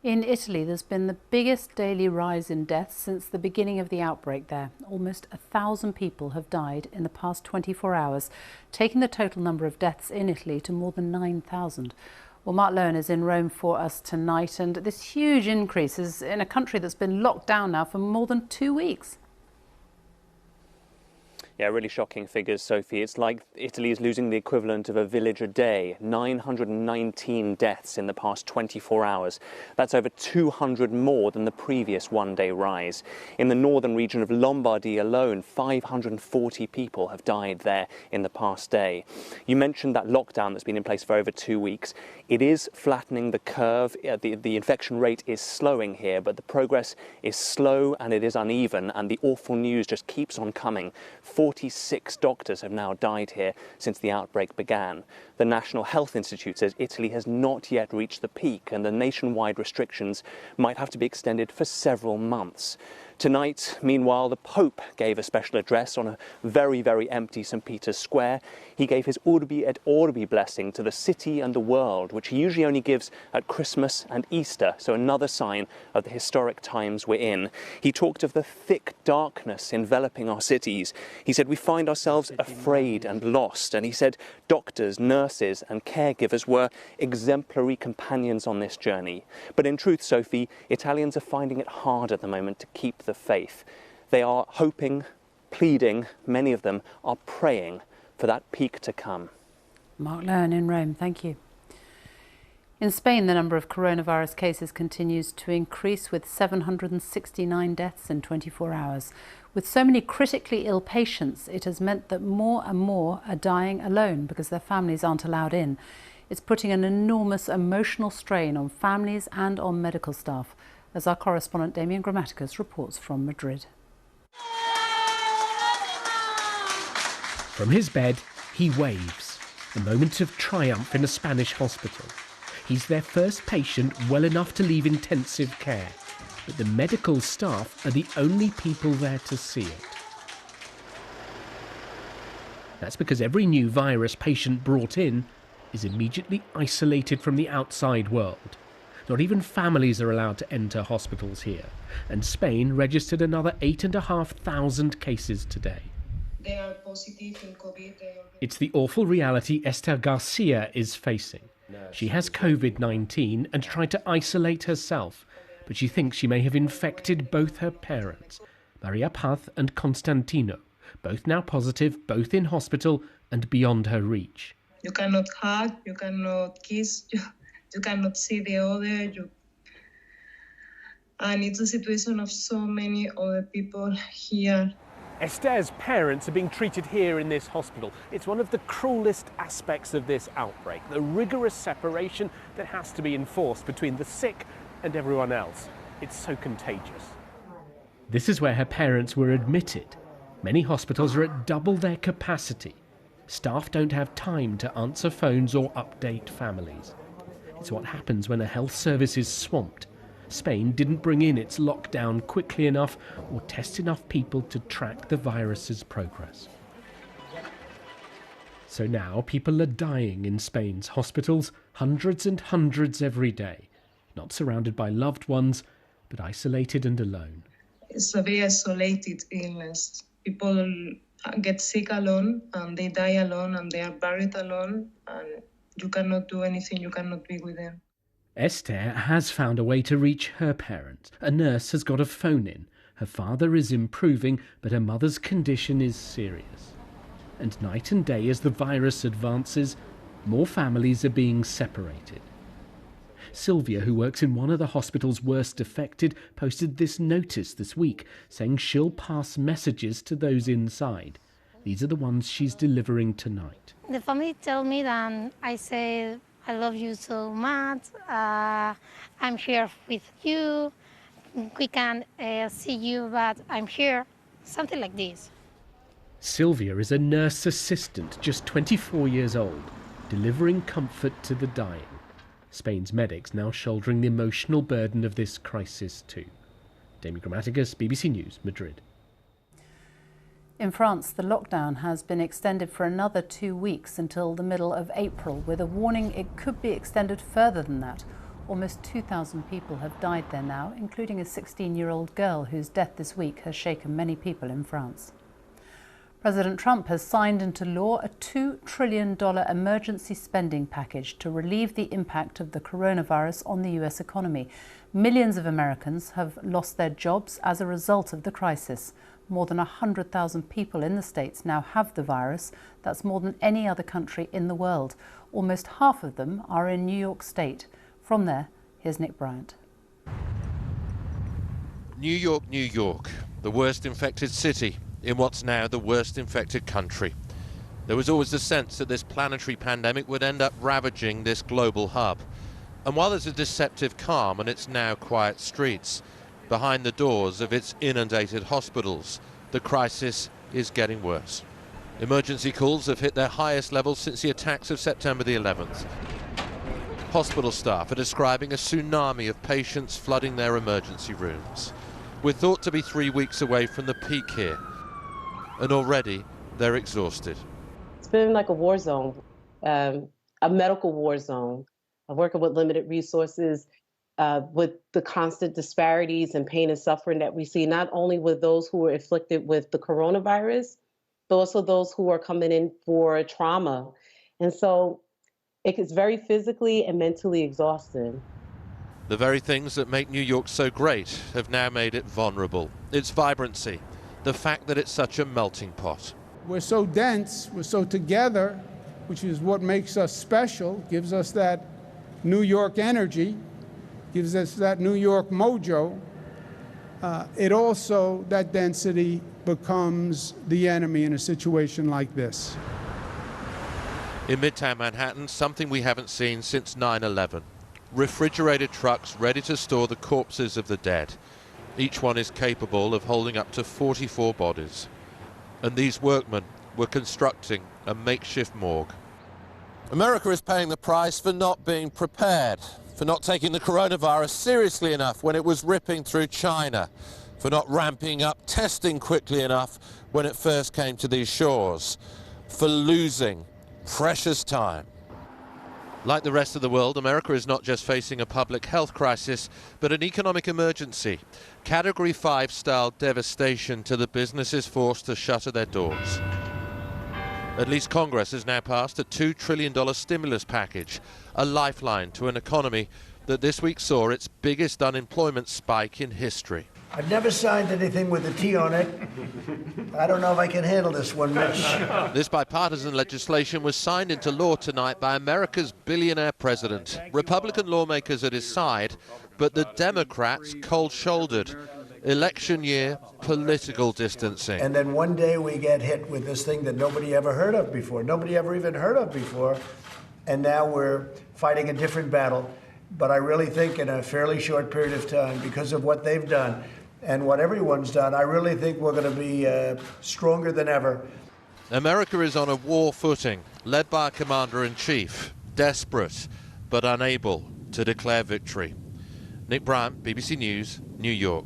In Italy, there's been the biggest daily rise in deaths since the beginning of the outbreak there. Almost 1,000 people have died in the past 24 hours, taking the total number of deaths in Italy to more than 9,000. Well, Mark Lowen is in Rome for us tonight, and this huge increase is in a country that's been locked down now for more than 2 weeks. Yeah, really shocking figures, Sophie. It's like Italy is losing the equivalent of a village a day. 919 deaths in the past 24 hours. That's over 200 more than the previous one-day rise. In the northern region of Lombardy alone, 540 people have died there in the past day. You mentioned that lockdown that's been in place for over 2 weeks. It is flattening the curve. The infection rate is slowing here, but the progress is slow and it is uneven, and the awful news just keeps on coming. 46 doctors have now died here since the outbreak began. The National Health Institute says Italy has not yet reached the peak, and the nationwide restrictions might have to be extended for several months. Tonight, meanwhile, the Pope gave a special address on a very, very empty St. Peter's Square. He gave his Urbi et Orbi blessing to the city and the world, which he usually only gives at Christmas and Easter, so another sign of the historic times we're in. He talked of the thick darkness enveloping our cities. He said we find ourselves afraid and lost, and he said doctors, nurses and caregivers were exemplary companions on this journey. But in truth, Sophie, Italians are finding it hard at the moment to keep the faith. They are hoping, pleading, many of them are praying for that peak to come. Mark Lowen in Rome, thank you. In Spain, the number of coronavirus cases continues to increase, with 769 deaths in 24 hours. With so many critically ill patients, it has meant that more and more are dying alone because their families aren't allowed in. It's putting an enormous emotional strain on families and on medical staff, as our correspondent Damian Grammaticus reports from Madrid. From his bed, he waves, a moment of triumph in a Spanish hospital. He's their first patient well enough to leave intensive care, but the medical staff are the only people there to see it. That's because every new virus patient brought in is immediately isolated from the outside world. Not even families are allowed to enter hospitals here, and Spain registered another 8,500 cases today. They are positive in COVID. It's the awful reality Esther Garcia is facing. She has COVID-19 and tried to isolate herself, but she thinks she may have infected both her parents, Maria Paz and Constantino, both now positive, both in hospital and beyond her reach. You cannot hug, you cannot kiss, you cannot see the other. And it's a situation of so many other people here. Esther's parents are being treated here in this hospital. It's one of the cruelest aspects of this outbreak, the rigorous separation that has to be enforced between the sick and everyone else. It's so contagious. This is where her parents were admitted. Many hospitals are at double their capacity. Staff don't have time to answer phones or update families. It's what happens when a health service is swamped. Spain didn't bring in its lockdown quickly enough or test enough people to track the virus's progress. So now people are dying in Spain's hospitals, hundreds and hundreds every day, not surrounded by loved ones, but isolated and alone. It's a very isolated illness. People get sick alone and they die alone and they are buried alone, and you cannot do anything, you cannot be with them. Esther has found a way to reach her parents. A nurse has got a phone in. Her father is improving, but her mother's condition is serious. And night and day as the virus advances, more families are being separated. Sylvia, who works in one of the hospital's worst affected, posted this notice this week saying she'll pass messages to those inside. These are the ones she's delivering tonight. The family tell me that I say, I love you so much, I'm here with you, we can see you, but I'm here, something like this. Sylvia is a nurse assistant, just 24 years old, delivering comfort to the dying. Spain's medics now shouldering the emotional burden of this crisis too. Damian Grammaticus, BBC News, Madrid. In France, the lockdown has been extended for another 2 weeks until the middle of April, with a warning it could be extended further than that. Almost 2,000 people have died there now, including a 16-year-old girl whose death this week has shaken many people in France. President Trump has signed into law a $2 trillion emergency spending package to relieve the impact of the coronavirus on the US economy. Millions of Americans have lost their jobs as a result of the crisis. More than 100,000 people in the States now have the virus. That's more than any other country in the world. Almost half of them are in New York State. From there, here's Nick Bryant. New York, New York, the worst infected city in what's now the worst infected country. There was always the sense that this planetary pandemic would end up ravaging this global hub. And while there's a deceptive calm on its now quiet streets, behind the doors of its inundated hospitals, the crisis is getting worse. Emergency calls have hit their highest levels since the attacks of September the 11th. Hospital staff are describing a tsunami of patients flooding their emergency rooms. We're thought to be 3 weeks away from the peak here, and already they're exhausted. It's been like a war zone, a medical war zone. I'm working with limited resources, with the constant disparities and pain and suffering that we see, not only with those who are afflicted with the coronavirus, but also those who are coming in for trauma. And so it is very physically and mentally exhausting. The very things that make New York so great have now made it vulnerable. Its vibrancy, the fact that it's such a melting pot. We're so dense, we're so together, which is what makes us special, gives us that New York energy, gives us that New York mojo. It also, that density becomes the enemy in a situation like this. In Midtown Manhattan, something we haven't seen since 9/11. Refrigerated trucks ready to store the corpses of the dead. Each one is capable of holding up to 44 bodies. And these workmen were constructing a makeshift morgue. America is paying the price for not being prepared, for not taking the coronavirus seriously enough when it was ripping through China, for not ramping up testing quickly enough when it first came to these shores, for losing precious time. Like the rest of the world, America is not just facing a public health crisis, but an economic emergency. Category 5 style devastation to the businesses forced to shutter their doors. At least Congress has now passed a $2 trillion stimulus package, a lifeline to an economy that this week saw its biggest unemployment spike in history. I've never signed anything with a T on it. I don't know if I can handle this one, Mitch. This bipartisan legislation was signed into law tonight by America's billionaire president. Republican lawmakers at his side, but the Democrats cold-shouldered. Election year, political distancing. And then one day we get hit with this thing that nobody ever heard of before. Nobody ever even heard of before. And now we're fighting a different battle. But I really think in a fairly short period of time, because of what they've done and what everyone's done, I really think we're going to be stronger than ever. America is on a war footing, led by a commander-in-chief, desperate but unable to declare victory. Nick Bryant, BBC News, New York.